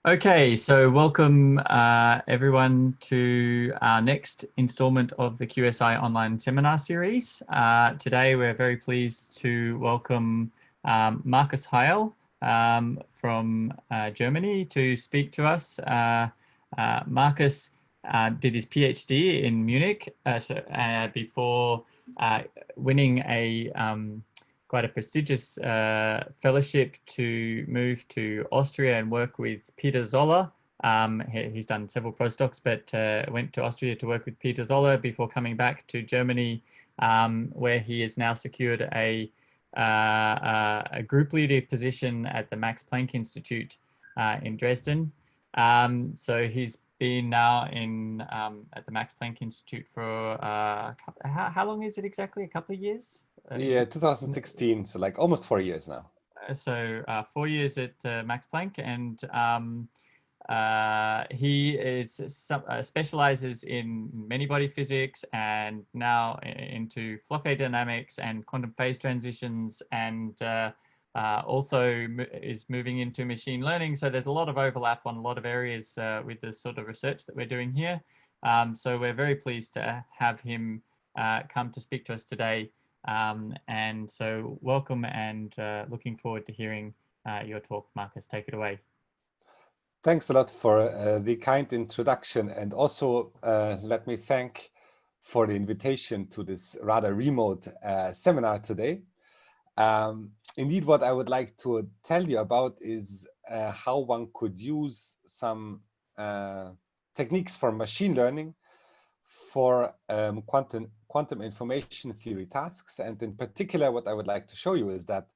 Okay, so welcome everyone to our next installment of the QSI online seminar series. Today we're very pleased to welcome Markus Heyl from Germany to speak to us. Markus did his PhD in Munich before winning a quite a prestigious fellowship to move to Austria and work with Peter Zoller. He's done several postdocs, but went to Austria to work with Peter Zoller before coming back to Germany, where he has now secured a group leader position at the Max Planck Institute in Dresden. So he's been now in at the Max Planck Institute for how long is it exactly? A couple of years? Yeah, 2016, so like almost 4 years now. So 4 years at Max Planck, and he is specializes in many-body physics and now into Fourier dynamics and quantum phase transitions, and also is moving into machine learning. So there's a lot of overlap on a lot of areas with the sort of research that we're doing here. So we're very pleased to have him come to speak to us today. And so welcome, and looking forward to hearing your talk. Markus, take it away. Thanks a lot for the kind introduction, and also let me thank for the invitation to this rather remote seminar today. Indeed, what I would like to tell you about is how one could use some techniques for machine learning for quantum information theory tasks. And in particular, what I would like to show you is that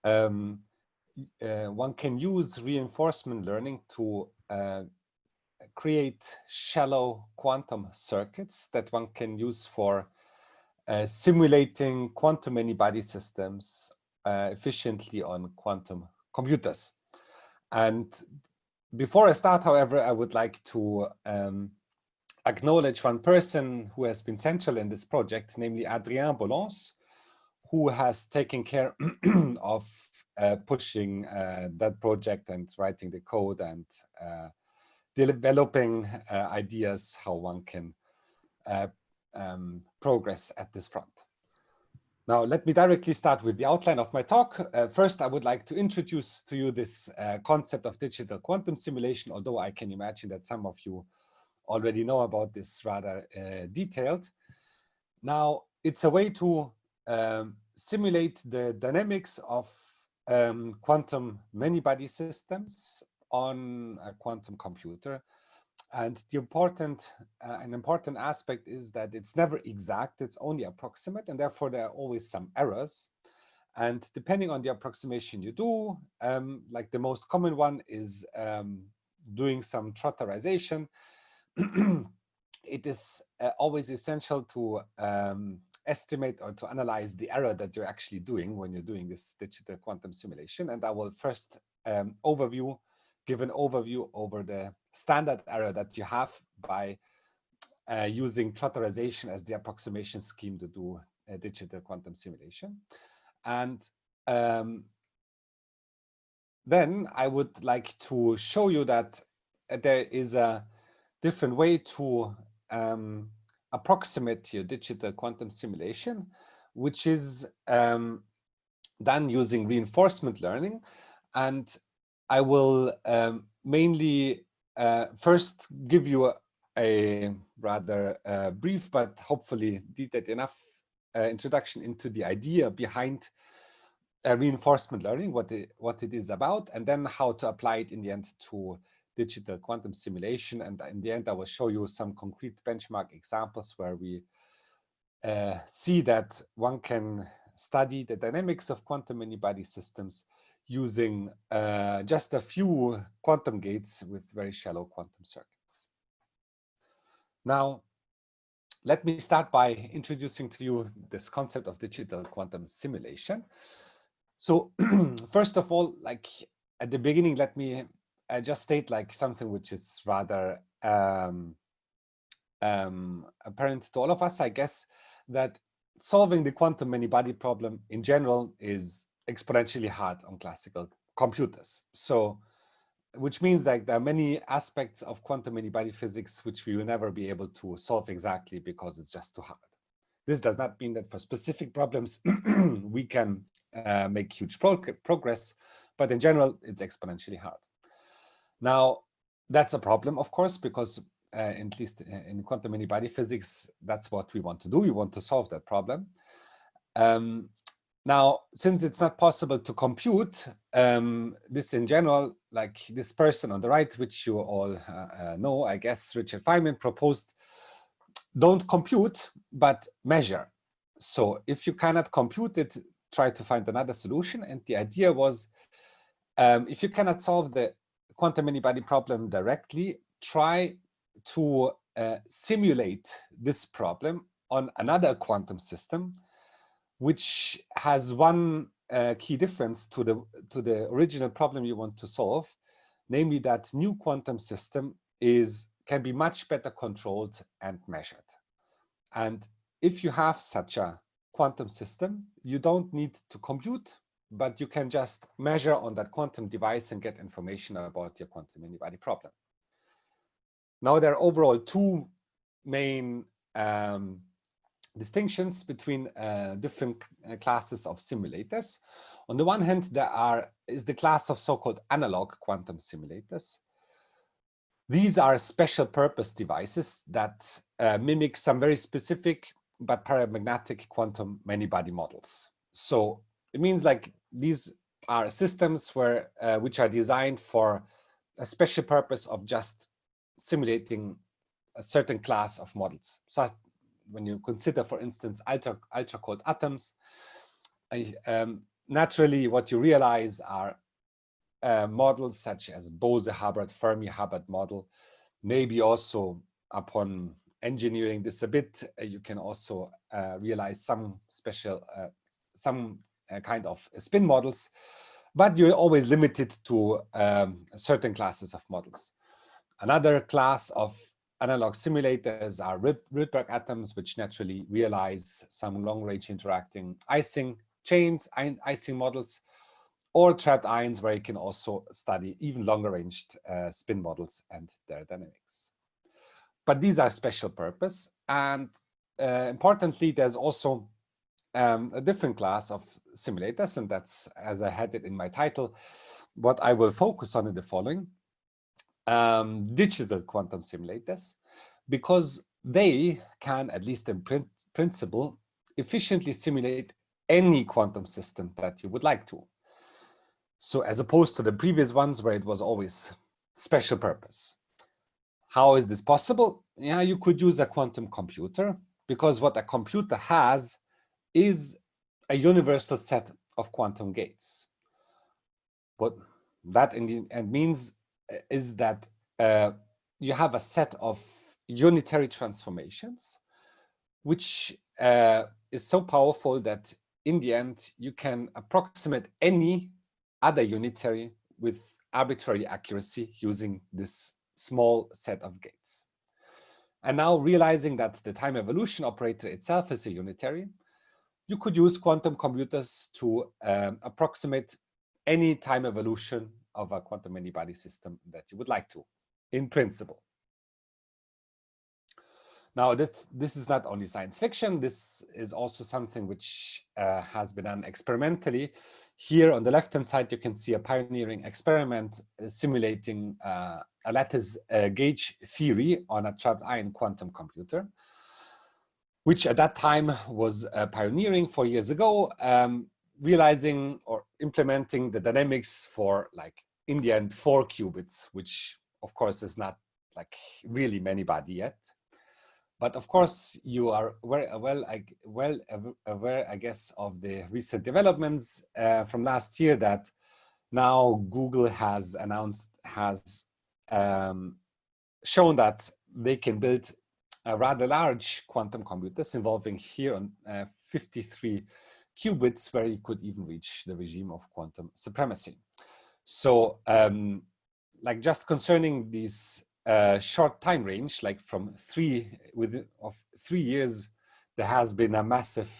one can use reinforcement learning to create shallow quantum circuits that one can use for simulating quantum many-body systems efficiently on quantum computers. And before I start, however, I would like to acknowledge one person who has been central in this project, namely Adrien Bollons, who has taken care of pushing that project and writing the code and developing ideas how one can progress at this front. Now, let me directly start with the outline of my talk. First, I would like to introduce to you this concept of digital quantum simulation, although I can imagine that some of you already know about this rather detailed. Now, it's a way to simulate the dynamics of quantum many-body systems on a quantum computer. And the an important aspect is that it's never exact, it's only approximate, and therefore there are always some errors. And depending on the approximation you do, like the most common one is doing some trotterization. It is always essential to estimate or to analyze the error that you're actually doing when you're doing this digital quantum simulation. And I will first give an overview over the standard error that you have by using trotterization as the approximation scheme to do a digital quantum simulation. And then I would like to show you that there is a different way to approximate your digital quantum simulation, which is done using reinforcement learning. And I will mainly first give you a rather brief but hopefully detailed enough introduction into the idea behind reinforcement learning, what it is about, and then how to apply it in the end to digital quantum simulation. And in the end, I will show you some concrete benchmark examples where we see that one can study the dynamics of quantum many-body systems using just a few quantum gates with very shallow quantum circuits. Now, let me start by introducing to you this concept of digital quantum simulation. So first of all, like at the beginning, let me just state like something which is rather apparent to all of us, I guess, that solving the quantum many-body problem in general is exponentially hard on classical computers. So which means that there are many aspects of quantum many-body physics which we will never be able to solve exactly because it's just too hard. This does not mean that for specific problems we can make huge progress, but in general, it's exponentially hard. Now, that's a problem, of course, because at least in quantum many-body physics, that's what we want to do. We want to solve that problem. Now, since it's not possible to compute this in general, like this person on the right, which you all know, I guess, Richard Feynman proposed, don't compute, but measure. So if you cannot compute it, try to find another solution. And the idea was, if you cannot solve the quantum many-body problem directly, try to simulate this problem on another quantum system, which has one key difference to the original problem you want to solve, namely that new quantum system can be much better controlled and measured. And if you have such a quantum system, you don't need to compute, but you can just measure on that quantum device and get information about your quantum many-body problem. Now, there are overall two main distinctions between different classes of simulators. On the one hand, there is the class of so-called analog quantum simulators. These are special purpose devices that mimic some very specific but paramagnetic quantum many-body models. So it means like these are systems which are designed for a special purpose of just simulating a certain class of models. So when you consider, for instance, ultra-cold atoms, naturally what you realize are models such as Bose-Hubbard, Fermi-Hubbard model. Maybe also upon engineering this a bit, you can also realize some special, kind of spin models, but you're always limited to certain classes of models. Another class of analog simulators are Rydberg atoms, which naturally realize some long-range interacting Ising chains, Ising models, or trapped ions, where you can also study even longer-ranged spin models and their dynamics. But these are special purpose, and importantly, there's also a different class of simulators, and that's, as I had it in my title, what I will focus on in the following. Digital quantum simulators, because they can, at least in principle, efficiently simulate any quantum system that you would like to. So as opposed to the previous ones where it was always special purpose. How is this possible? Yeah, you could use a quantum computer, because what a computer has is a universal set of quantum gates. What that in the end means is that you have a set of unitary transformations, which is so powerful that in the end you can approximate any other unitary with arbitrary accuracy using this small set of gates. And now, realizing that the time evolution operator itself is a unitary, you could use quantum computers to approximate any time evolution of a quantum many-body system that you would like to, in principle. Now, this is not only science fiction, this is also something which has been done experimentally. Here on the left-hand side, you can see a pioneering experiment simulating a lattice gauge theory on a trapped ion quantum computer, which at that time was pioneering 4 years ago, realizing or implementing the dynamics for, like, in the end, 4 qubits, which of course is not like really many-body yet. But of course, you are well aware, I guess, of the recent developments from last year, that now Google has shown that they can build a rather large quantum computers involving here on 53 qubits, where you could even reach the regime of quantum supremacy. So, like, just concerning these short time range, like from 3 years, there has been a massive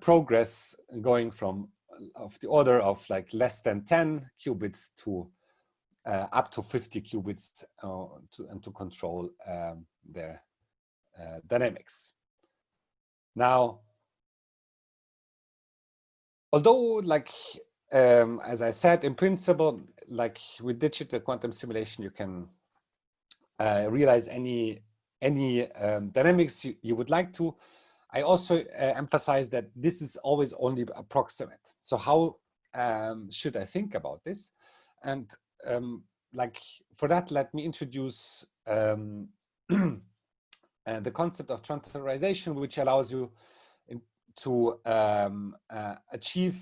progress going from the order of like less than 10 qubits to up to 50 qubits to control the dynamics. Now, although like as I said, in principle, like with digital quantum simulation, you can realize any dynamics you would like to. I also emphasize that this is always only approximate. So how should I think about this? And like for that, let me introduce the concept of trotterization, which allows you to achieve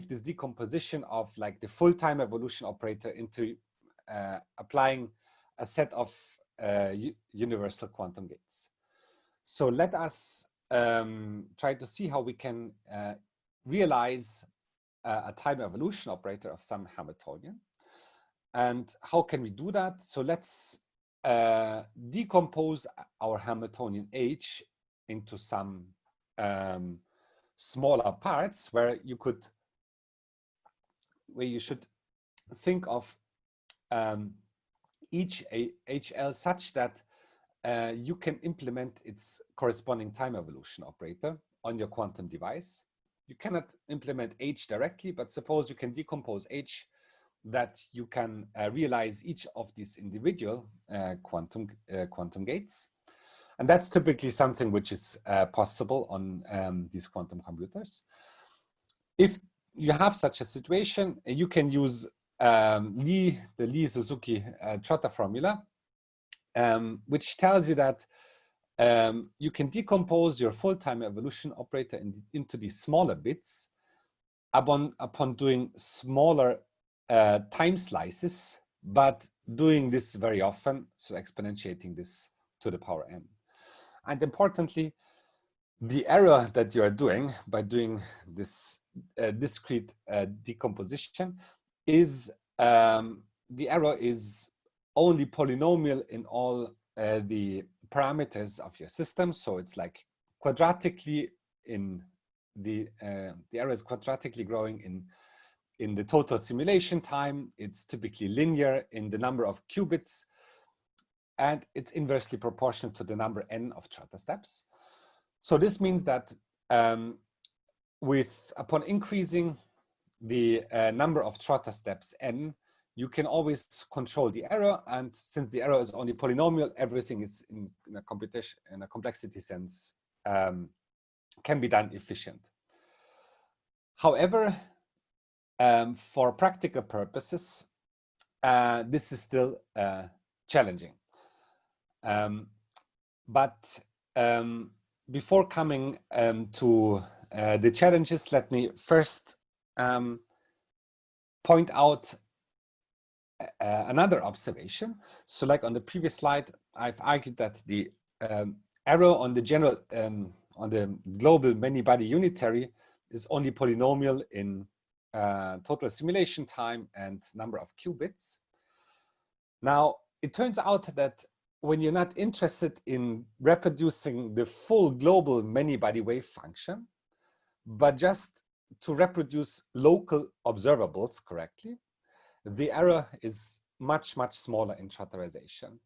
this decomposition of like the full time evolution operator into applying a set of universal quantum gates. So let us try to see how we can realize a time evolution operator of some Hamiltonian. And how can we do that? So let's decompose our Hamiltonian H into some smaller parts where you should think of each HL such that you can implement its corresponding time evolution operator on your quantum device. You cannot implement H directly, but suppose you can decompose H that you can realize each of these individual quantum gates. And that's typically something which is possible on these quantum computers. If you have such a situation, you can use the Lee-Suzuki Trotter formula, which tells you that you can decompose your full-time evolution operator into these smaller bits upon doing smaller time slices, but doing this very often, so exponentiating this to the power n. And importantly, the error that you are doing by doing this discrete decomposition is the error is only polynomial in all the parameters of your system. So it's like quadratically in the error is quadratically growing in the total simulation time. It's typically linear in the number of qubits, and it's inversely proportional to the number n of Trotter steps. So this means that upon increasing the number of Trotter steps n, you can always control the error. And since the error is only polynomial, everything is in a computation, in a complexity sense, can be done efficient. However, for practical purposes, this is still challenging. But before coming to the challenges, let me first point out another observation. So like on the previous slide, I've argued that the error on the general, on the global many-body unitary is only polynomial in total simulation time and number of qubits. Now, it turns out that when you're not interested in reproducing the full global many-body wave function, but just to reproduce local observables correctly, the error is much, much smaller in trotterization.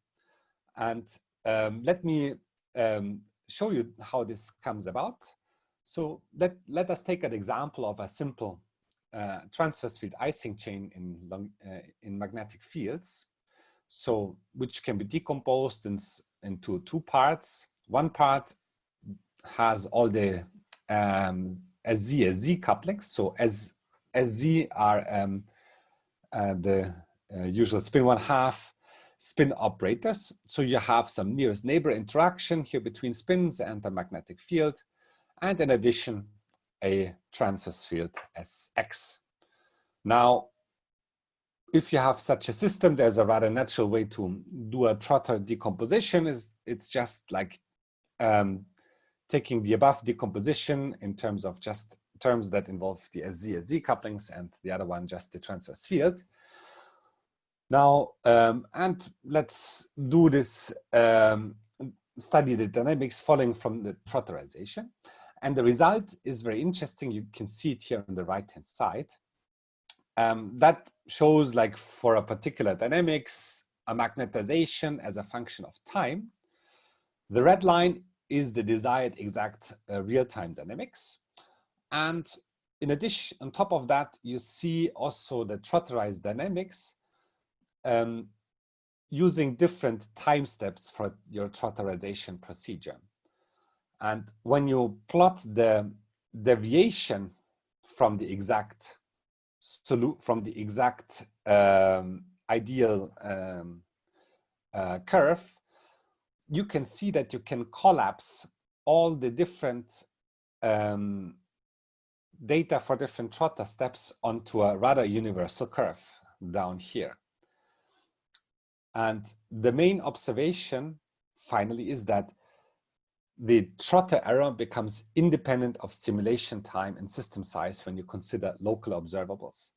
And let me show you how this comes about. So let us take an example of a simple transverse field Ising chain in magnetic fields. So which can be decomposed into two parts. One part has all the SZ couplings. So SZ are the usual spin 1/2 spin operators. So you have some nearest neighbor interaction here between spins and the magnetic field. And in addition, a transverse field SX. Now, if you have such a system, there's a rather natural way to do a Trotter decomposition. It's just like taking the above decomposition in terms of just terms that involve the SZ couplings and the other one just the transverse field. Now, and let's do this, study the dynamics following from the trotterization. And the result is very interesting. You can see it here on the right-hand side. That shows, like, for a particular dynamics, a magnetization as a function of time. The red line is the desired exact real-time dynamics. And in addition, on top of that, you see also the trotterized dynamics using different time steps for your trotterization procedure. And when you plot the deviation from the exact ideal curve, you can see that you can collapse all the different data for different trotter steps onto a rather universal curve down here. And the main observation finally is that the trotter error becomes independent of simulation time and system size when you consider local observables.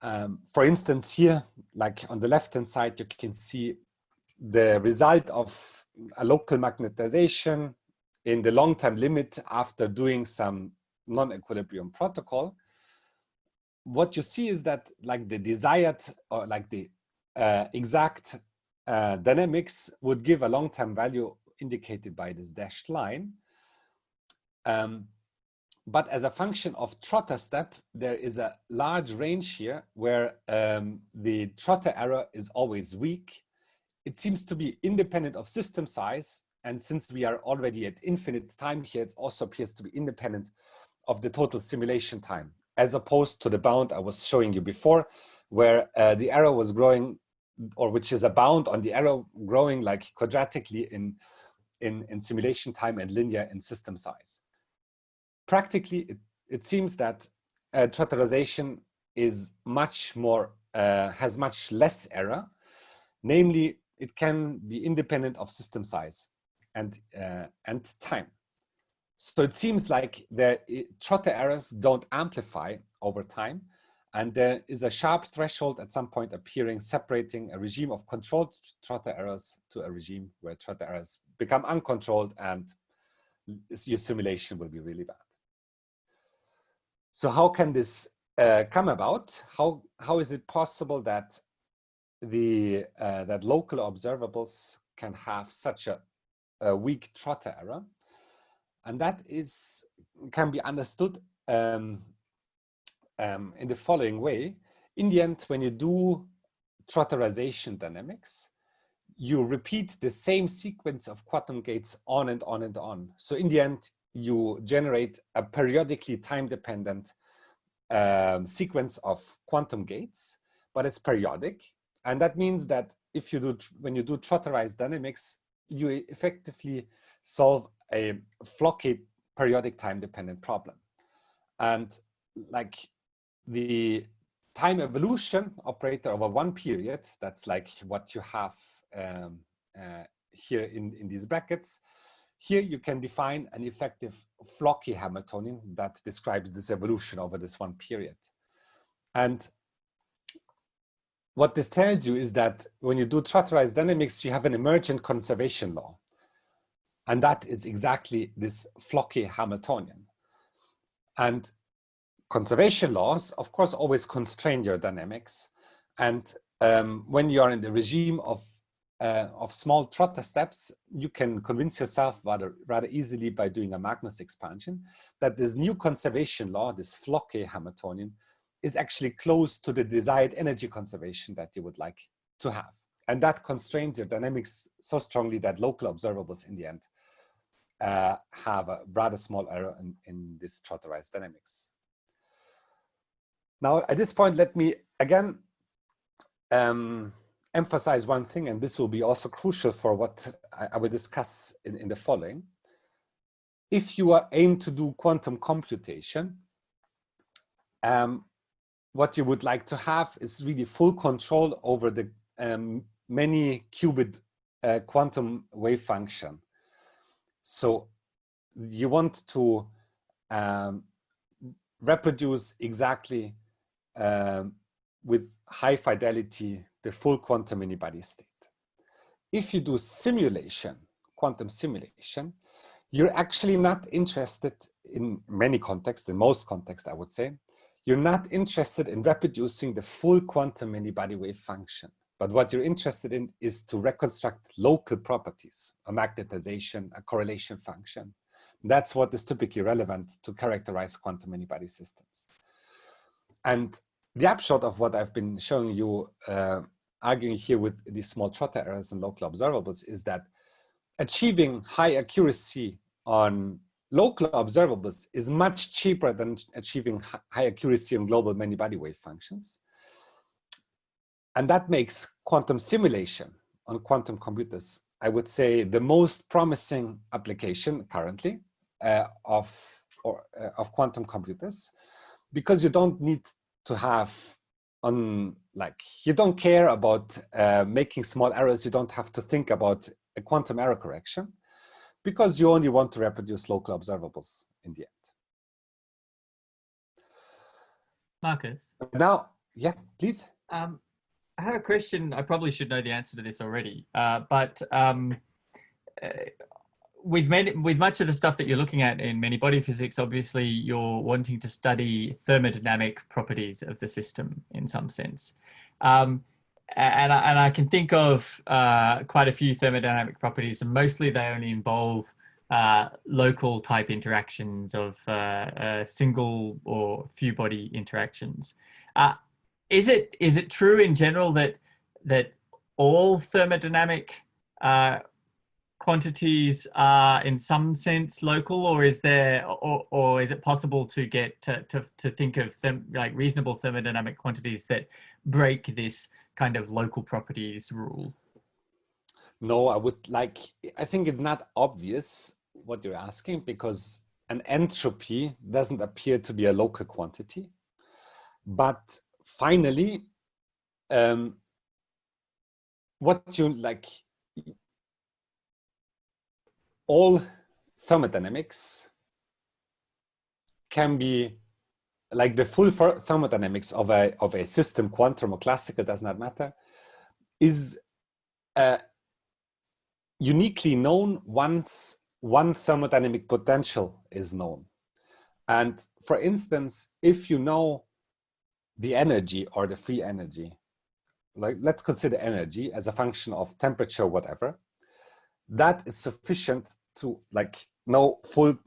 For instance, here, like on the left-hand side, you can see the result of a local magnetization in the long-time limit after doing some non-equilibrium protocol. What you see is that, like, the desired, or like the exact dynamics would give a long-time value indicated by this dashed line. But as a function of trotter step, there is a large range here where the trotter error is always weak. It seems to be independent of system size. And since we are already at infinite time here, it also appears to be independent of the total simulation time, as opposed to the bound I was showing you before, where the error was growing, or which is a bound on the error growing like quadratically in simulation time and linear in system size. Practically, it seems that trotterization is much more, has much less error. Namely, it can be independent of system size and time. So it seems like the trotter errors don't amplify over time, and there is a sharp threshold at some point appearing, separating a regime of controlled trotter errors to a regime where trotter errors become uncontrolled and your simulation will be really bad. So how can this come about? How is it possible that that local observables can have such a weak trotter error? And that can be understood in the following way. In the end, when you do trotterization dynamics, you repeat the same sequence of quantum gates on and on and on. So in the end, you generate a periodically time-dependent sequence of quantum gates, but it's periodic. And that means that when you do trotterized dynamics, you effectively solve a flocky periodic time-dependent problem. And like the time evolution operator over one period, that's like what you have here in these brackets. Here you can define an effective flocky Hamiltonian that describes this evolution over this one period. And what this tells you is that when you do trotterized dynamics, you have an emergent conservation law. And that is exactly this flocky Hamiltonian. And conservation laws, of course, always constrain your dynamics. And when you are in the regime of small trotter steps, you can convince yourself rather easily by doing a Magnus expansion that this new conservation law, this flocky Hamiltonian, is actually close to the desired energy conservation that you would like to have. And that constrains your dynamics so strongly that local observables in the end have a rather small error in this trotterized dynamics. Now, at this point, let me again emphasize one thing, and this will be also crucial for what I will discuss in the following. If you aim to do quantum computation, what you would like to have is really full control over the many qubit quantum wave function. So you want to reproduce exactly with high fidelity the full quantum many-body state. If you do simulation, quantum simulation, You're actually not interested in many contexts, in most contexts, I would say, you're not interested in reproducing the full quantum many-body wave function. But what you're interested in is to reconstruct local properties, a magnetization, a correlation function. That's what is typically relevant to characterize quantum many-body systems. And the upshot of what I've been showing you, arguing here with these small Trotter errors and local observables, is that achieving high accuracy on local observables is much cheaper than achieving high accuracy on global many-body wave functions. And that makes quantum simulation on quantum computers, I would say, the most promising application currently of quantum computers, because you don't need to have you don't care about making small errors. You don't have to think about a quantum error correction, because you only want to reproduce local observables in the end. Marcus? Now, yeah, please. I have a question. I probably should know the answer to this already, but with much of the stuff that you're looking at in many-body physics, obviously you're wanting to study thermodynamic properties of the system in some sense. And I can think of quite a few thermodynamic properties, and mostly they only involve local type interactions of single or few body interactions. Is it true in general that all thermodynamic quantities are in some sense local, or is there, or is it possible to get to think of them like reasonable thermodynamic quantities that break this kind of local properties rule? No, I think it's not obvious what you're asking, because an entropy doesn't appear to be a local quantity. But finally, all thermodynamics can be, like the full thermodynamics of a system, quantum or classical, does not matter, is uniquely known once one thermodynamic potential is known. And for instance, if you know the energy or the free energy, like let's consider energy as a function of temperature, whatever, that is sufficient to know to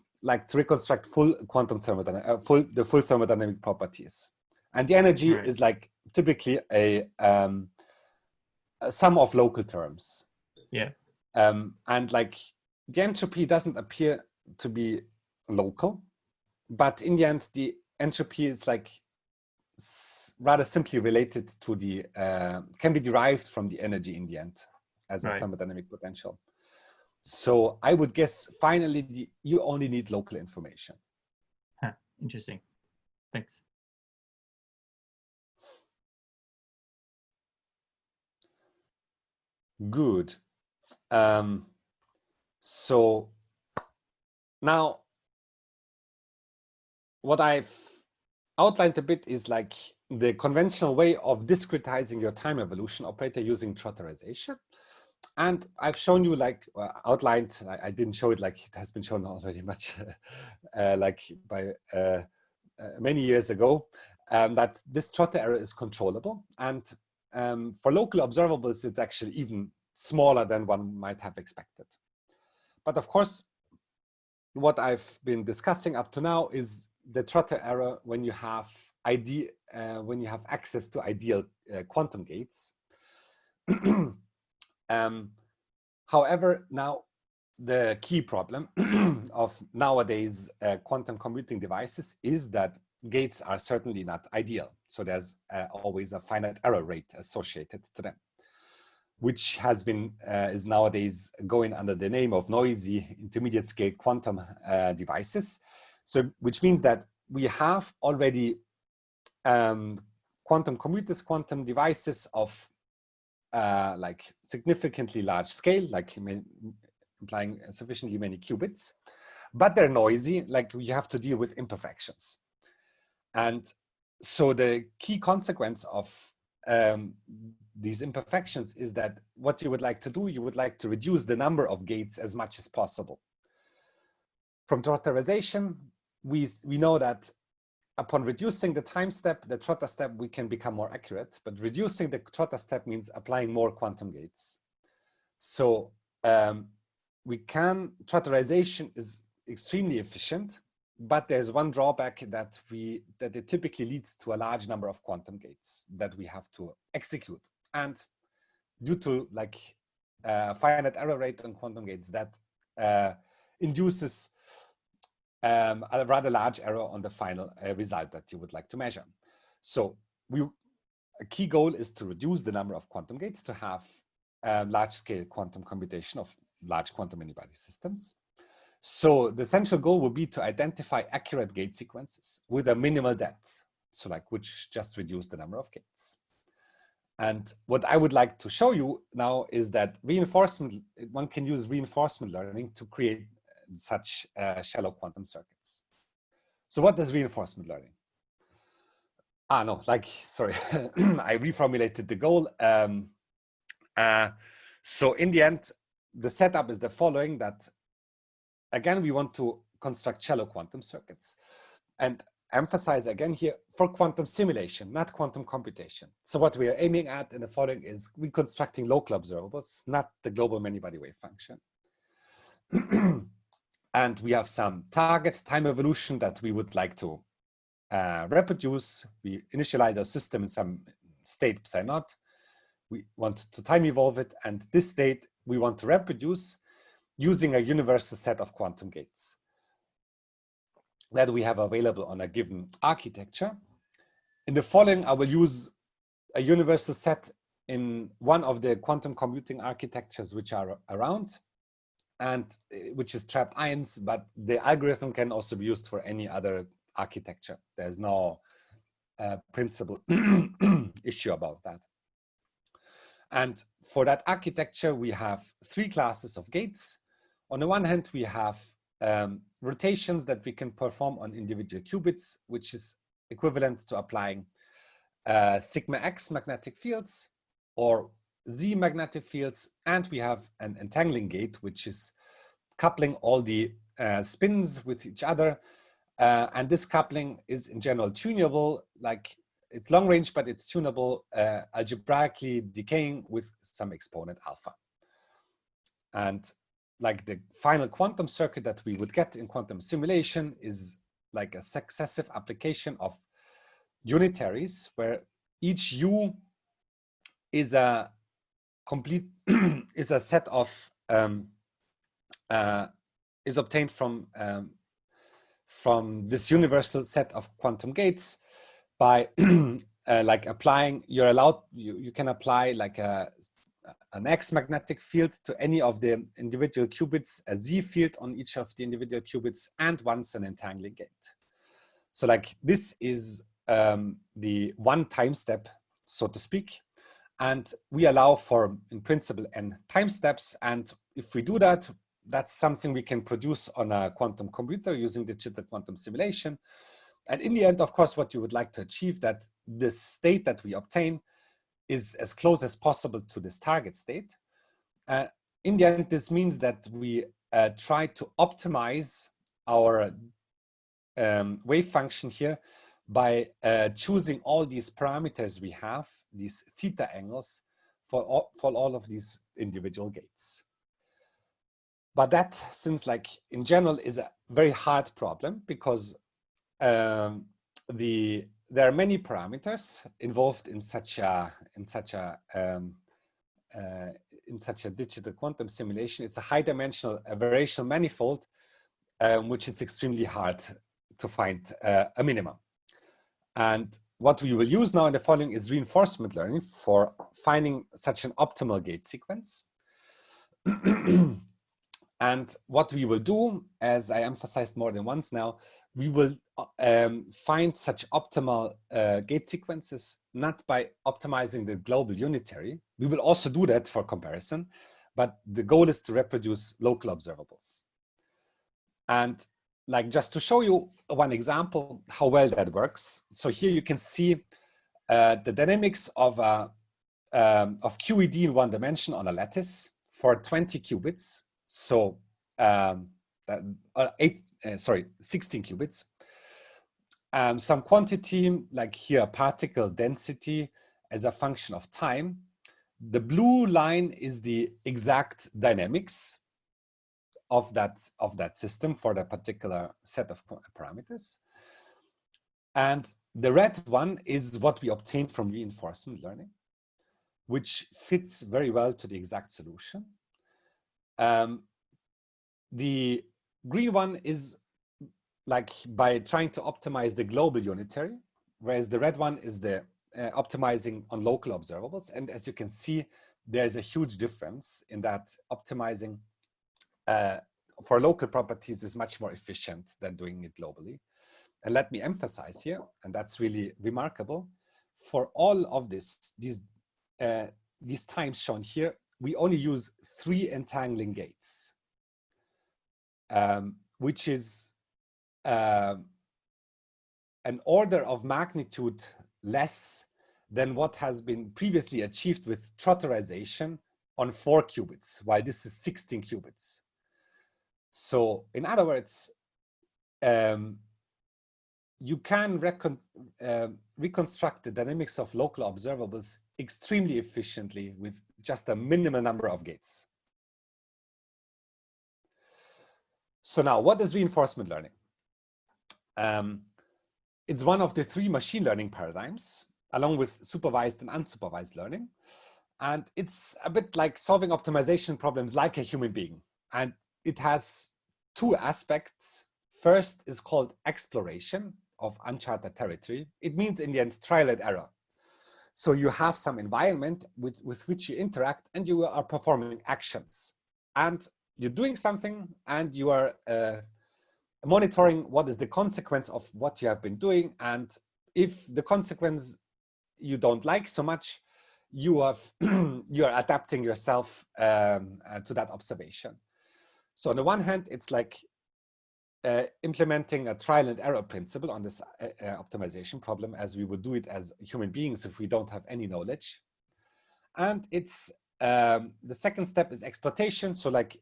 reconstruct full quantum thermodynamic, the full thermodynamic properties. And the energy is typically a sum of local terms. Yeah. And the entropy doesn't appear to be local, but in the end, the entropy is rather simply related to the, can be derived from the energy in the end as a thermodynamic potential. So I would guess finally you only need local information. Huh, interesting. Thanks. Good. So now what I've outlined a bit is the conventional way of discretizing your time evolution operator using Trotterization. And I've shown you outlined, I didn't show it like it has been shown already much by many years ago, that this Trotter error is controllable. And for local observables, it's actually even smaller than one might have expected. But of course, what I've been discussing up to now is the Trotter error when you have access to ideal quantum gates. However, now the key problem of nowadays quantum computing devices is that gates are certainly not ideal. So there's always a finite error rate associated to them, which has been is nowadays going under the name of noisy intermediate scale quantum devices. So which means that we have already quantum computers, quantum devices of significantly large scale, implying sufficiently many qubits, but they're noisy, you have to deal with imperfections. And so the key consequence of these imperfections is that what you would like to do, you would like to reduce the number of gates as much as possible. from trotterization, we know that upon reducing the time step, the trotter step, we can become more accurate. But reducing the trotter step means applying more quantum gates. So trotterization is extremely efficient, but there's one drawback that it typically leads to a large number of quantum gates that we have to execute. And due to like finite error rate on quantum gates, that induces a rather large error on the final result that you would like to measure. So a key goal is to reduce the number of quantum gates to have large-scale quantum computation of large quantum many-body systems. So the central goal would be to identify accurate gate sequences with a minimal depth, so like which just reduce the number of gates. And what I would like to show you now is that one can use reinforcement learning to create such shallow quantum circuits. So what is reinforcement learning? Sorry, I reformulated the goal. So in the end, the setup is the following, that again, we want to construct shallow quantum circuits. And emphasize again here, for quantum simulation, not quantum computation. So what we are aiming at in the following is reconstructing local observables, not the global many-body wave function. And we have some target time evolution that we would like to reproduce. We initialize our system in some state psi naught. We want to time evolve it, and this state we want to reproduce using a universal set of quantum gates that we have available on a given architecture. In the following, I will use a universal set in one of the quantum computing architectures which are around, and which is trapped ions, but the algorithm can also be used for any other architecture. There's no principal issue about that. And for that architecture, we have three classes of gates. On the one hand, we have rotations that we can perform on individual qubits, which is equivalent to applying sigma x magnetic fields or z magnetic fields. And we have an entangling gate, which is coupling all the spins with each other. And this coupling is in general tunable, like it's long range, but it's tunable, algebraically decaying with some exponent alpha. And like the final quantum circuit that we would get in quantum simulation is like a successive application of unitaries, where each U is a complete is a set of is obtained from this universal set of quantum gates by like applying. You can apply like an X magnetic field to any of the individual qubits, a Z field on each of the individual qubits, and once an entangling gate. So like this is the one time step, so to speak. And we allow for, in principle, n time steps. And if we do that, that's something we can produce on a quantum computer using digital quantum simulation. And in the end, of course, what you would like to achieve, that this state that we obtain is as close as possible to this target state. In the end, this means that we try to optimize our wave function here by choosing all these parameters we have, these theta angles, for all of these individual gates. But that, since like in general, is a very hard problem, because there are many parameters involved in such a digital quantum simulation. It's a high-dimensional variational manifold, which is extremely hard to find a minimum. And what we will use now in the following is reinforcement learning for finding such an optimal gate sequence. And what we will do, as I emphasized more than once now, we will find such optimal gate sequences not by optimizing the global unitary. We will also do that for comparison, but the goal is to reproduce local observables. And like, just to show you one example how well that works. So here you can see the dynamics of QED in one dimension on a lattice for 20 qubits. So 16 qubits. Some quantity, like here, particle density as a function of time. The blue line is the exact dynamics of that system for the particular set of parameters. And the red one is what we obtained from reinforcement learning, which fits very well to the exact solution. The green one is like by trying to optimize the global unitary, whereas the red one is the optimizing on local observables. And as you can see, there's a huge difference in that optimizing for local properties is much more efficient than doing it globally. And let me emphasize here, and that's really remarkable, for all of these times shown here, we only use 3 entangling gates, which is an order of magnitude less than what has been previously achieved with trotterization on 4 qubits, while this is 16 qubits. So in other words, you can reconstruct the dynamics of local observables extremely efficiently with just a minimal number of gates. So now, what is reinforcement learning? It's one of the 3 machine learning paradigms, along with supervised and unsupervised learning. And it's a bit like solving optimization problems like a human being. And it has 2 aspects. First is called exploration of uncharted territory. It means in the end trial and error. So you have some environment with which you interact and you are performing actions. And you're doing something and you are monitoring what is the consequence of what you have been doing. And if the consequence you don't like so much, you are adapting yourself to that observation. So on the one hand, it's like implementing a trial and error principle on this optimization problem, as we would do it as human beings if we don't have any knowledge. And it's the second step is exploitation. So like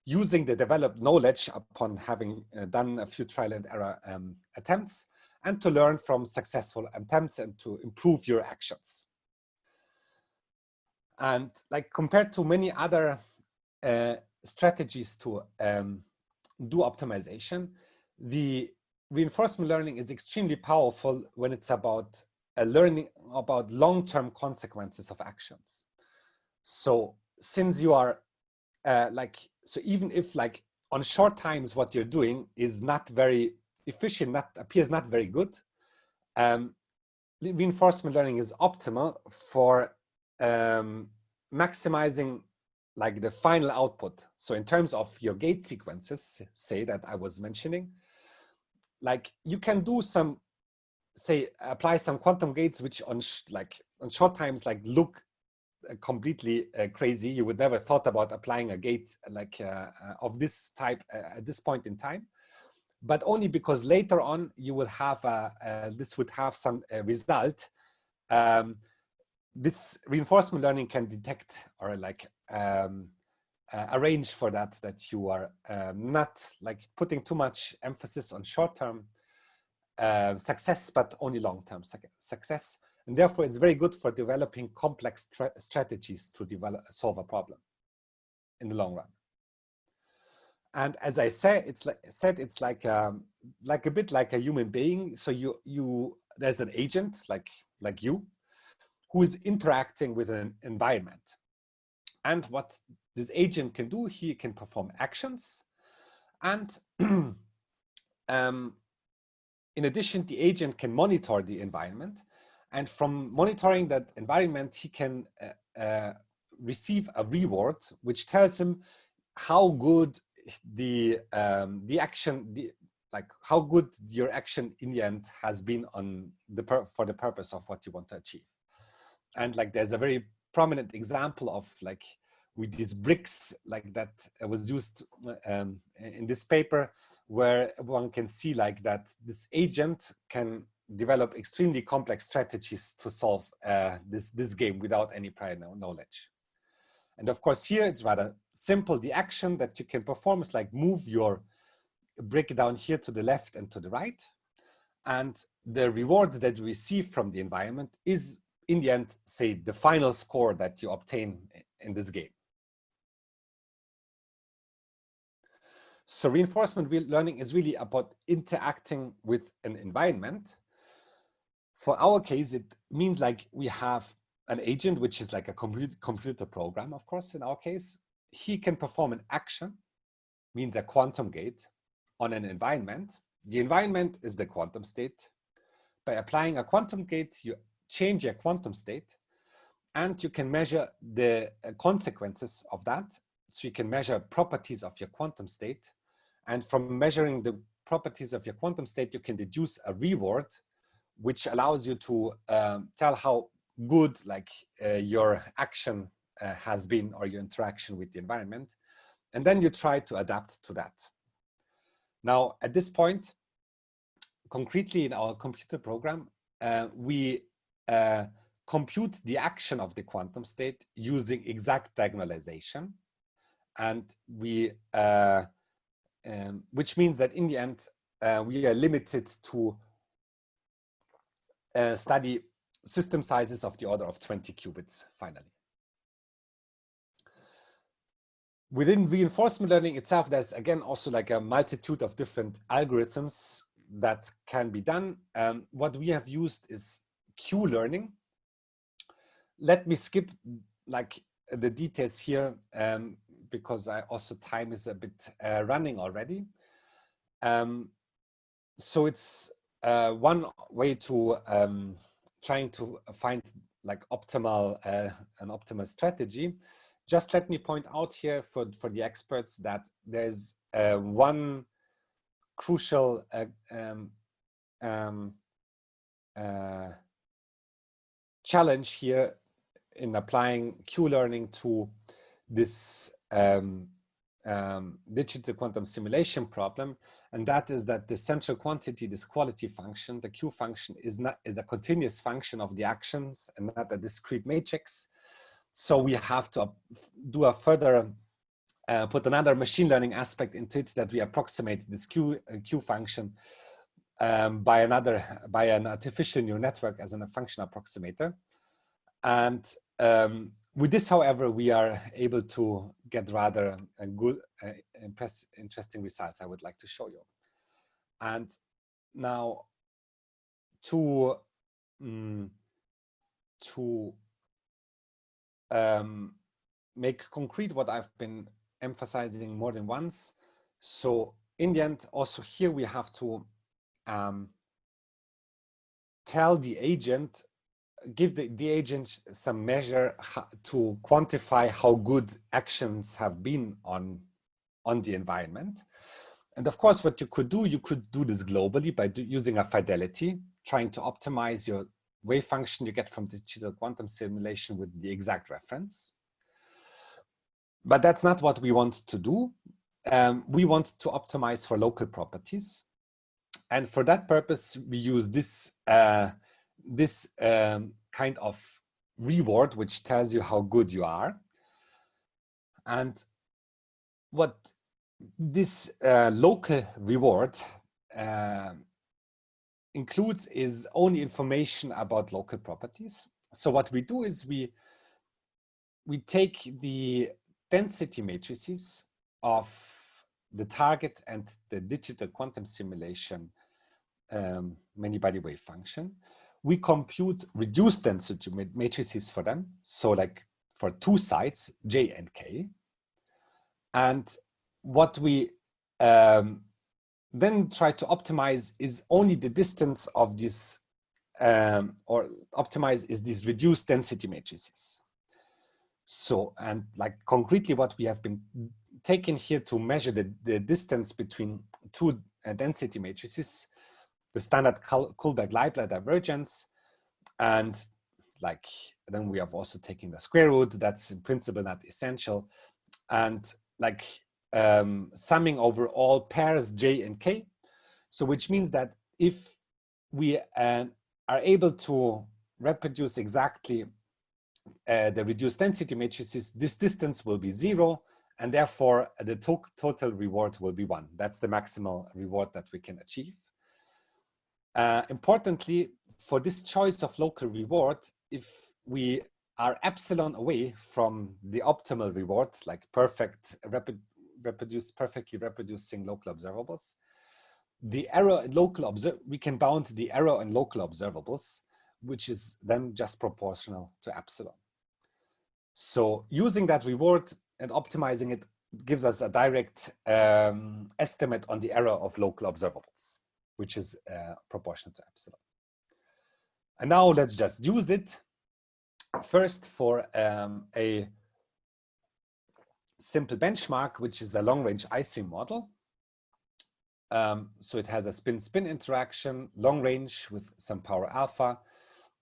using the developed knowledge upon having done a few trial and error attempts, and to learn from successful attempts and to improve your actions. And like compared to many other strategies to do optimization, the reinforcement learning is extremely powerful when it's about learning about long-term consequences of actions. So since you are so even if like on short times what you're doing is not very efficient, appears not very good, reinforcement learning is optimal for maximizing like the final output. So in terms of your gate sequences, say that I was mentioning, like you can do some, say, apply some quantum gates which on short times like look completely crazy. You would never thought about applying a gate like of this type at this point in time, but only because later on you will have this would have some result. This reinforcement learning can detect or like arrange for that you are not like putting too much emphasis on short-term success, but only long-term success. And therefore, it's very good for developing complex strategies to solve a problem in the long run. And as I said, it's like a bit like a human being. So there's an agent like you, who is interacting with an environment. And what this agent can do, he can perform actions. And in addition, the agent can monitor the environment. And from monitoring that environment, he can receive a reward, which tells him how good the action, how good your action in the end has been on for the purpose of what you want to achieve. And like there's a very prominent example of like with these bricks like that was used in this paper, where one can see like that this agent can develop extremely complex strategies to solve this game without any prior knowledge. And of course, here it's rather simple. The action that you can perform is like break it down here to the left and to the right. And the reward that you receive from the environment is, in the end, say, the final score that you obtain in this game. So reinforcement learning is really about interacting with an environment. For our case, it means like we have an agent, which is like a computer program, of course, in our case. He can perform an action, means a quantum gate, on an environment. The environment is the quantum state. By applying a quantum gate, you change your quantum state, and you can measure the consequences of that. So you can measure properties of your quantum state. And from measuring the properties of your quantum state, you can deduce a reward, which allows you to tell how good your action has been, or your interaction with the environment. And then you try to adapt to that. Now, at this point, concretely in our computer program, we compute the action of the quantum state using exact diagonalization. And we, which means that in the end, we are limited to study system sizes of the order of 20 qubits, finally. Within reinforcement learning itself, there's again also like a multitude of different algorithms that can be done. What we have used is Q-learning. Let me skip like the details here because time is a bit running already. So it's one way to trying to find like an optimal strategy. Just let me point out here for the experts that there's one crucial challenge here in applying Q-learning to this digital quantum simulation problem, and that is that the central quantity, this quality function, the Q function, is a continuous function of the actions and not a discrete matrix. So we have to do a further put another machine learning aspect into it, that we approximate this Q function by an artificial neural network as a function approximator. And with this, however, we are able to get rather good, interesting results I would like to show you. And now to make concrete what I've been emphasizing more than once. So in the end, also here we have to tell the agent, give the agent some measure to quantify how good actions have been on the environment. And of course, what you could do this globally by using a fidelity, trying to optimize your wave function you get from digital quantum simulation with the exact reference. But that's not what we want to do. We want to optimize for local properties. And for that purpose, we use this kind of reward, which tells you how good you are. And what this local reward includes is only information about local properties. So what we do is we take the density matrices of the target and the digital quantum simulation many-body wave function. We compute reduced density matrices for them. So like for two sites, J and K. And what we then try to optimize is only the distance of this, or optimize is these reduced density matrices. So, and like concretely what we have been taken here to measure the distance between two density matrices, the standard Kullback-Leibler divergence, and like then we have also taken the square root. That's in principle not essential, and like summing over all pairs J and K. So which means that if we are able to reproduce exactly the reduced density matrices, this distance will be 0, and therefore the total reward will be 1. That's the maximal reward that we can achieve. Importantly, for this choice of local reward, if we are epsilon away from the optimal reward, like perfectly reproducing local observables, the error in we can bound the error in local observables, which is then just proportional to epsilon. So using that reward and optimizing it gives us a direct estimate on the error of local observables, which is proportional to epsilon. And now let's just use it. First, for a simple benchmark, which is a long-range Ising model. So it has a spin-spin interaction, long range with some power alpha.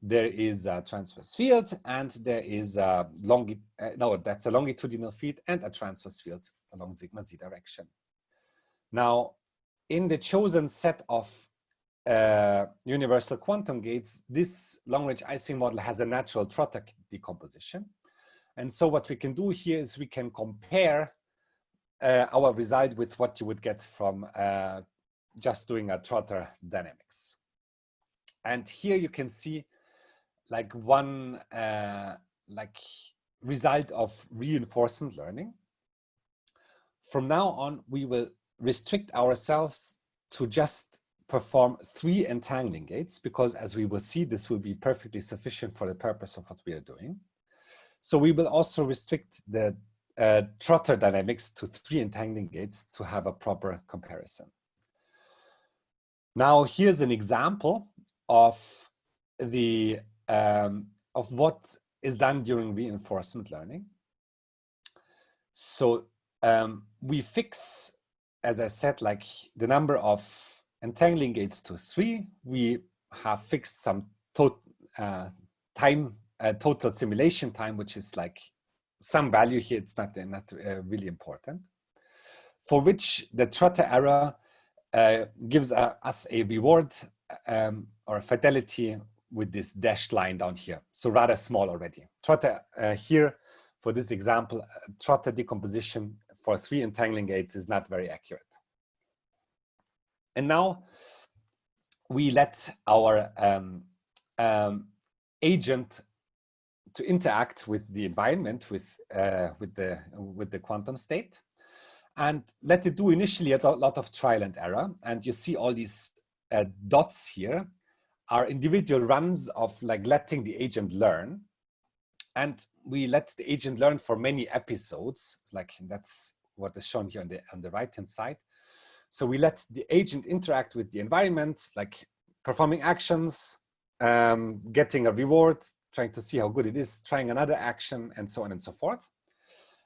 There is a transverse field, and there is a that's a longitudinal field and a transverse field along sigma z direction. Now, in the chosen set of universal quantum gates, this long-range Ising model has a natural Trotter decomposition. And so what we can do here is we can compare our result with what you would get from just doing a Trotter dynamics. And here you can see like one result of reinforcement learning. From now on, we will restrict ourselves to just perform 3 entangling gates, because as we will see, this will be perfectly sufficient for the purpose of what we are doing. So we will also restrict the Trotter dynamics to 3 entangling gates to have a proper comparison. Now here's an example of the of what is done during reinforcement learning. So we fix, as I said, like the number of entangling gates to 3. We have fixed some total simulation time, which is like some value here. It's not really important, for which the Trotter error gives us a reward or a fidelity with this dashed line down here. So rather small already. Trotter here, for this example, Trotter decomposition for 3 entangling gates is not very accurate. And now we let our agent to interact with the environment, with the quantum state, and let it do initially a lot of trial and error. And you see all these dots here are individual runs of like letting the agent learn. And we let the agent learn for many episodes, like that's what is shown here on the right-hand side. So we let the agent interact with the environment, like performing actions, getting a reward, trying to see how good it is, trying another action, and so on and so forth.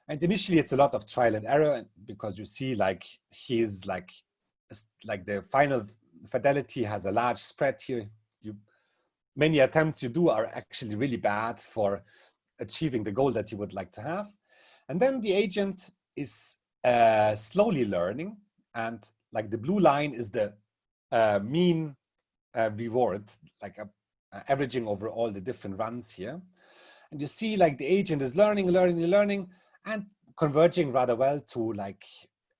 And initially it's a lot of trial and error, because you see like he's like the final fidelity has a large spread here. Many attempts you do are actually really bad for achieving the goal that you would like to have. And then the agent is slowly learning, and like the blue line is the mean reward, like averaging over all the different runs here. And you see like the agent is learning, and converging rather well to like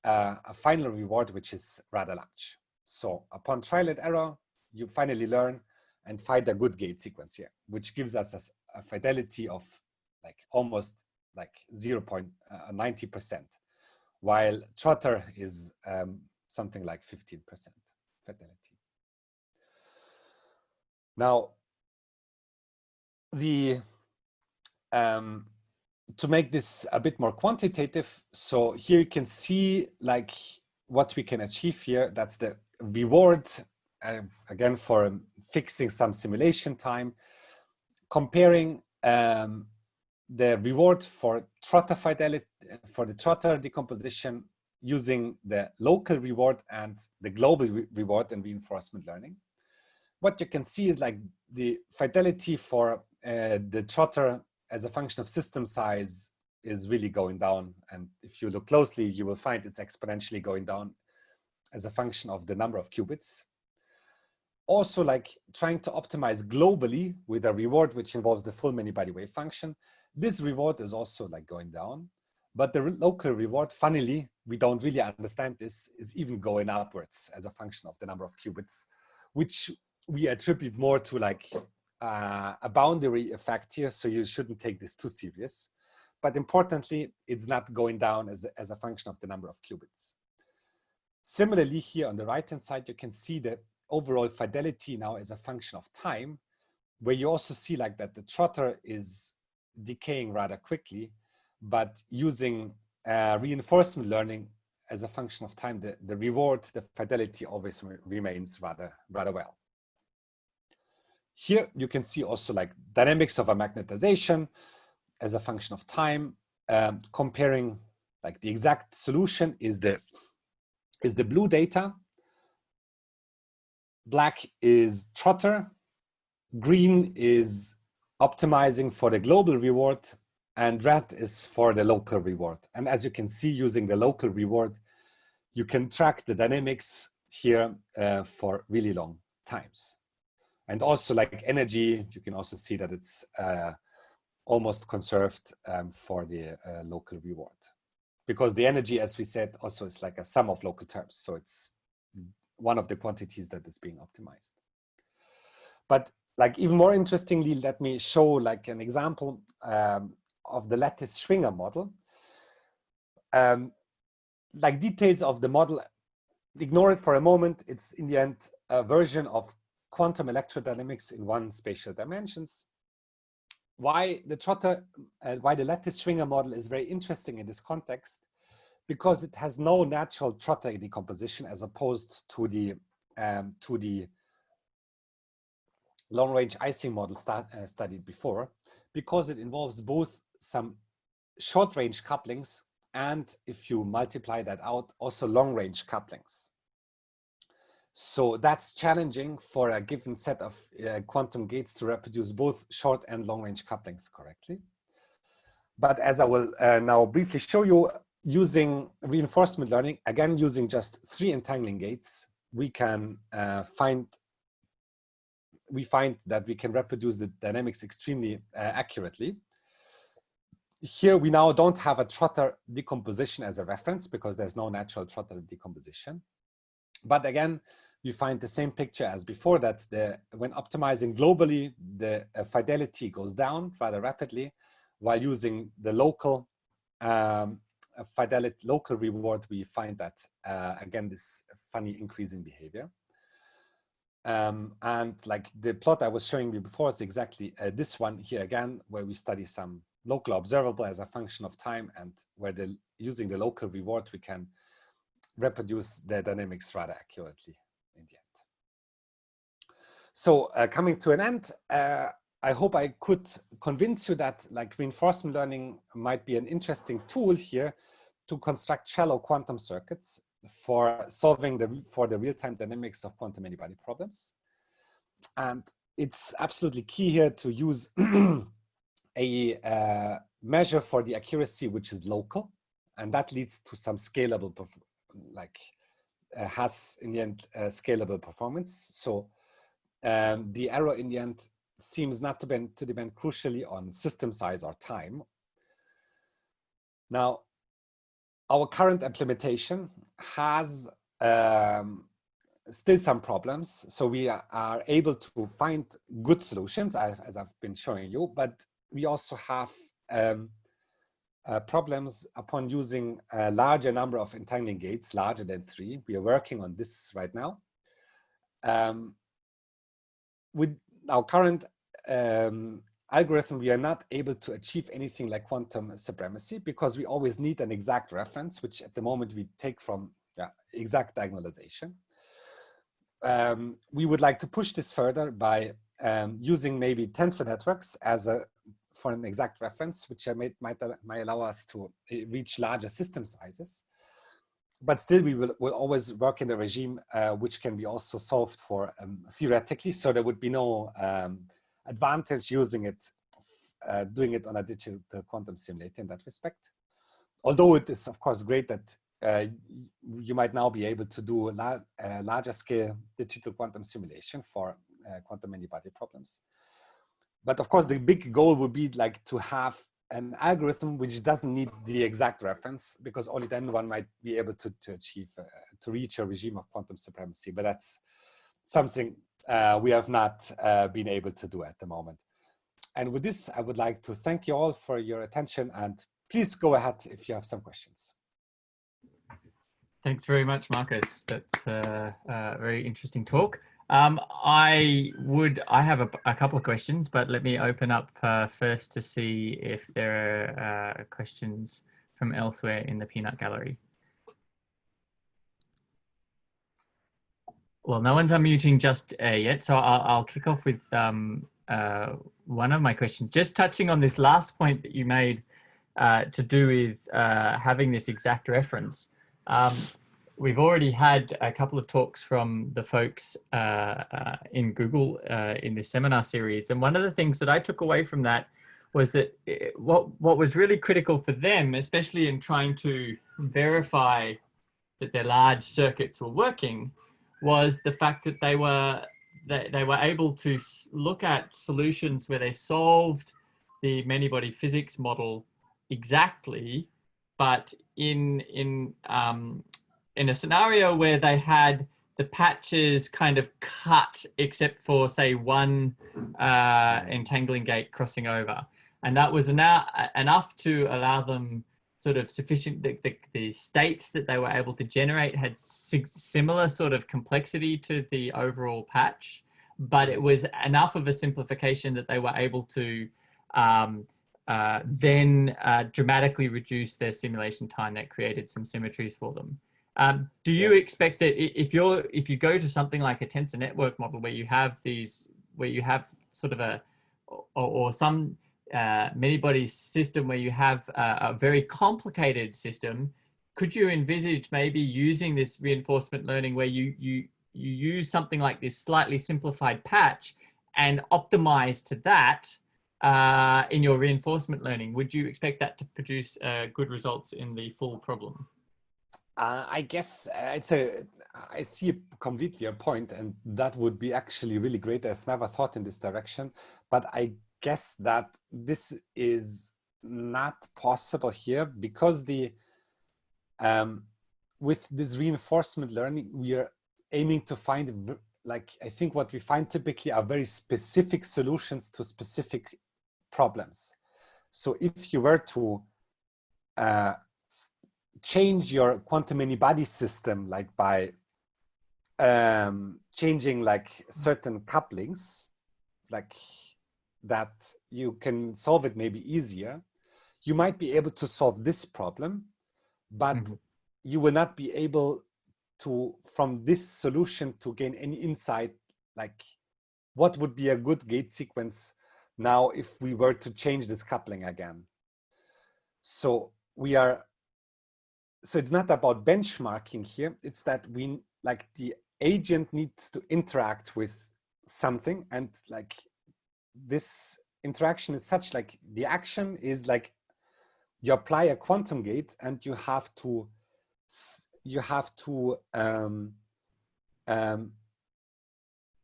a final reward, which is rather large. So upon trial and error, you finally learn and find a good gate sequence here, which gives us a fidelity of like almost like 0.90%, while Trotter is something like 15% fidelity. Now, to make this a bit more quantitative, so here you can see like what we can achieve here. That's the reward, again, for fixing some simulation time, comparing the reward for Trotter fidelity, for the Trotter decomposition, using the local reward and the global reward in reinforcement learning. What you can see is like the fidelity for the Trotter as a function of system size is really going down. And if you look closely, you will find it's exponentially going down as a function of the number of qubits. also like trying to optimize globally with a reward which involves the full many-body wave function. This reward is also like going down, but the local reward, funnily, we don't really understand this, is even going upwards as a function of the number of qubits, which we attribute more to like a boundary effect here, so you shouldn't take this too serious. But importantly, it's not going down as a function of the number of qubits. Similarly, here on the right-hand side, you can see the overall fidelity now as a function of time, where you also see like that the trotter is decaying rather quickly, but using reinforcement learning as a function of time, the reward, the fidelity always remains rather well. Here you can see also like dynamics of a magnetization as a function of time, comparing like the exact solution is the blue data. Black is trotter, green is optimizing for the global reward, and red is for the local reward. And as you can see, using the local reward, you can track the dynamics here for really long times. And also like energy, you can also see that it's almost conserved for the local reward. Because the energy, as we said, also is like a sum of local terms. So it's one of the quantities that is being optimized. But like even more interestingly, let me show like an example of the lattice Schwinger model. Like details of the model, ignore it for a moment. It's in the end a version of quantum electrodynamics in one spatial dimensions. Why the lattice Schwinger model is very interesting in this context, because it has no natural trotter decomposition as opposed to the long-range Ising model studied before, because it involves both some short-range couplings and, if you multiply that out, also long-range couplings. So that's challenging for a given set of quantum gates to reproduce both short and long-range couplings correctly. But as I will now briefly show you, using reinforcement learning, again using just 3 entangling gates, we can find that we can reproduce the dynamics extremely accurately. Here we now don't have a trotter decomposition as a reference because there's no natural trotter decomposition. But again, we find the same picture as before, that when optimizing globally, the fidelity goes down rather rapidly, while using the local local reward, we find that again this funny increasing behavior. And like the plot I was showing you before is exactly this one here again, where we study some local observable as a function of time, and where using the local reward we can reproduce the dynamics rather accurately in the end. So coming to an end, I hope I could convince you that like reinforcement learning might be an interesting tool here to construct shallow quantum circuits for solving the real-time dynamics of quantum many-body problems. And it's absolutely key here to use a measure for the accuracy which is local, and that leads to some scalable, has in the end scalable performance. So the error in the end seems not to depend crucially on system size or time. Now, our current implementation has still some problems. So we are able to find good solutions, as I've been showing you, but we also have problems upon using a larger number of entangling gates, larger than 3. We are working on this right now. With our current algorithm, we are not able to achieve anything like quantum supremacy because we always need an exact reference, which at the moment we take from exact diagonalization. We would like to push this further by using maybe tensor networks for an exact reference, which might allow us to reach larger system sizes. But still, we will always work in a regime which can be also solved for theoretically. So there would be no advantage using it, doing it on a digital quantum simulator in that respect. Although it is, of course, great that you might now be able to do larger scale digital quantum simulation for quantum many-body problems. But of course, the big goal would be like to have an algorithm which doesn't need the exact reference, because only then one might be able to achieve, to reach a regime of quantum supremacy. But that's something we have not been able to do at the moment. And with this, I would like to thank you all for your attention, and please go ahead if you have some questions. Thanks very much, Markus. That's a very interesting talk. I have a couple of questions, but let me open up first to see if there are questions from elsewhere in the peanut gallery. Well, no one's unmuting just yet, so I'll kick off with one of my questions, just touching on this last point that you made to do with having this exact reference. We've already had a couple of talks from the folks in Google in this seminar series. And one of the things that I took away from that was that what was really critical for them, especially in trying to verify that their large circuits were working, was the fact that they were able to look at solutions where they solved the many-body physics model exactly, but in a scenario where they had the patches kind of cut, except for, say, one entangling gate crossing over. And that was enough to allow them sort of sufficient, the states that they were able to generate had similar sort of complexity to the overall patch, but it was enough of a simplification that they were able to then dramatically reduce their simulation time. That created some symmetries for them. Do you expect that if you go to something like a tensor network model where you have sort of or some many-body system where you have a very complicated system, could you envisage maybe using this reinforcement learning where you use something like this slightly simplified patch and optimize to that in your reinforcement learning? Would you expect that to produce good results in the full problem? I guess I see completely your point, and that would be actually really great. I've never thought in this direction, but I guess that this is not possible here because with this reinforcement learning, we are aiming to find, like, I think what we find typically are very specific solutions to specific problems. So if you were to change your quantum many-body system, like by changing like certain couplings, like that you can solve it maybe easier, you might be able to solve this problem, but you will not be able to, from this solution, to gain any insight, like what would be a good gate sequence now if we were to change this coupling again. So it's not about benchmarking here. It's that the agent needs to interact with something, and like this interaction is such, like the action is like you apply a quantum gate and you have to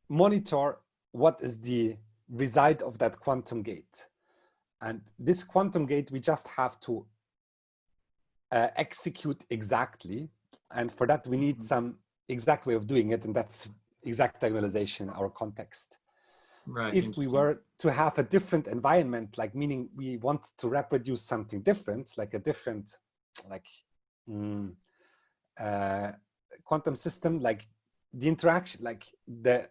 monitor what is the result of that quantum gate. And this quantum gate, we just have to execute exactly. And for that, we need some exact way of doing it. And that's exact diagonalization in our context. Right. If we were to have a different environment, like meaning we want to reproduce something different, like a different, like quantum system, like the interaction, like the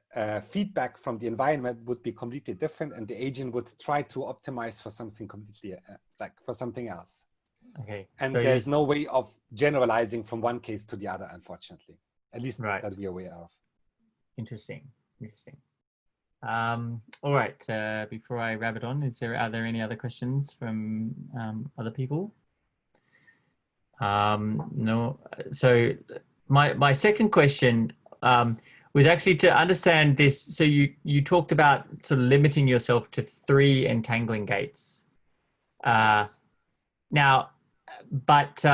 feedback from the environment would be completely different, and the agent would try to optimize for something completely, like for something else. Okay. And so there's no way of generalizing from one case to the other, unfortunately, at least right. that we are aware of. Interesting. Interesting. All right. Before I wrap it on, are there any other questions from other people? No. So my second question was actually to understand this. So you talked about sort of limiting yourself to 3 entangling gates. Yes. Now, but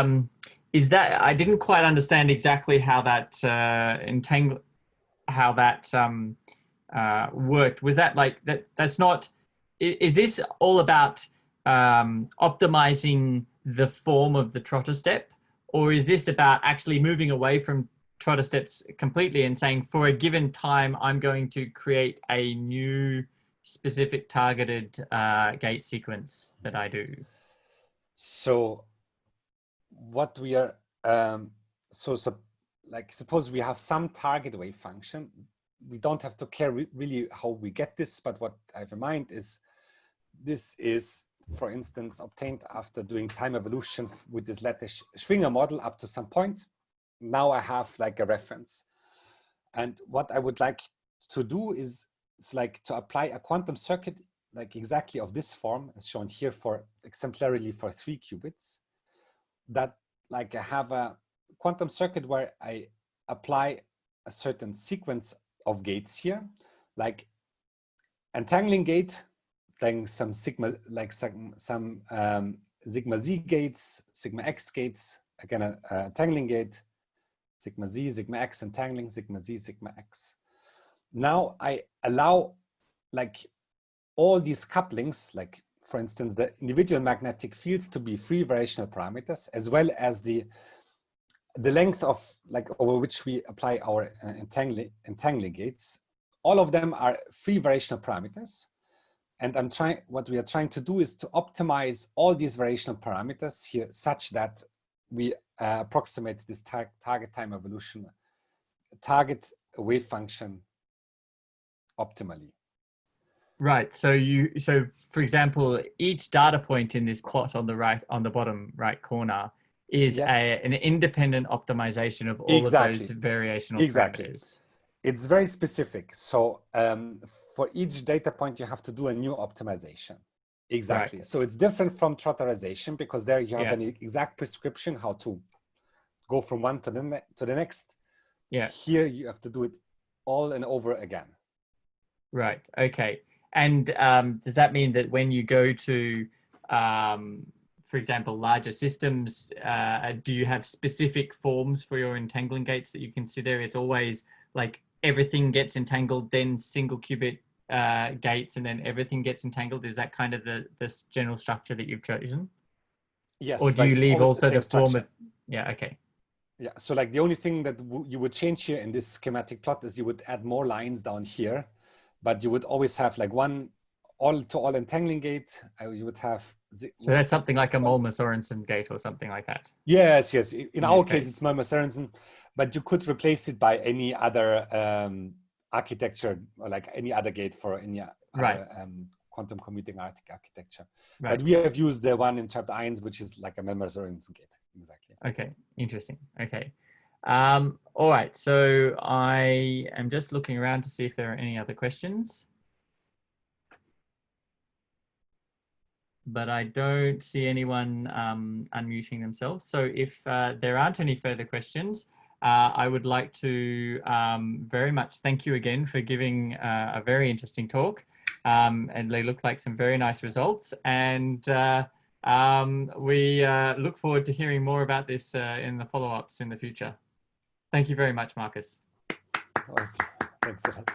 is that, I didn't quite understand exactly how that worked. Was that like that? That's not. Is this all about optimizing the form of the trotter step, or is this about actually moving away from trotter steps completely and saying, for a given time, I'm going to create a new specific targeted gate sequence that I do? So what we are, so like suppose we have some target wave function. We don't have to care really how we get this, but what I have in mind is this is, for instance, obtained after doing time evolution with this lattice Schwinger model up to some point. Now I have like a reference. And what I would like to do is like to apply a quantum circuit like exactly of this form as shown here for exemplarily for 3 qubits, that like I have a quantum circuit where I apply a certain sequence of gates here, like entangling gate, then some sigma, like some sigma z gates, sigma x gates, again a entangling gate, sigma z, sigma x entangling, sigma z, sigma x. Now I allow like all these couplings, like for instance, the individual magnetic fields to be free variational parameters, as well as the length of like over which we apply our entangling gates. All of them are free variational parameters. And what we are trying to do is to optimize all these variational parameters here such that we approximate this target time evolution, target wave function optimally. Right. So so for example, each data point in this plot on the bottom right corner is an independent optimization of all of those variational parameters. It's very specific. So for each data point, you have to do a new optimization. Exactly. Right. So it's different from trotterization because there you have an exact prescription how to go from one to the next. Yeah. Here you have to do it all and over again. Right. Okay. And does that mean that when you go to, for example, larger systems, do you have specific forms for your entangling gates that you consider? It's always like everything gets entangled, then single qubit gates, and then everything gets entangled. Is that kind of this general structure that you've chosen? Yes. Or do you leave also the form of? Yeah. Okay. Yeah. So like the only thing that you would change here in this schematic plot is you would add more lines down here. But you would always have like one all-to-all entangling gate. You would have. So that's something like a Malmer-Sorensen gate or something like that. Yes, yes. In our case, it's Malmer-Sorensen, but you could replace it by any other architecture or like any other gate for any other quantum computing architecture. Right. But we have used the one in chapter 1, which is like a Malmer-Sorensen gate. Exactly. Okay, interesting. Okay. All right, so I am just looking around to see if there are any other questions. But I don't see anyone unmuting themselves. So if there aren't any further questions, I would like to very much thank you again for giving a very interesting talk. And they look like some very nice results. And we look forward to hearing more about this in the follow-ups in the future. Thank you very much, Markus. Awesome. Thanks a lot.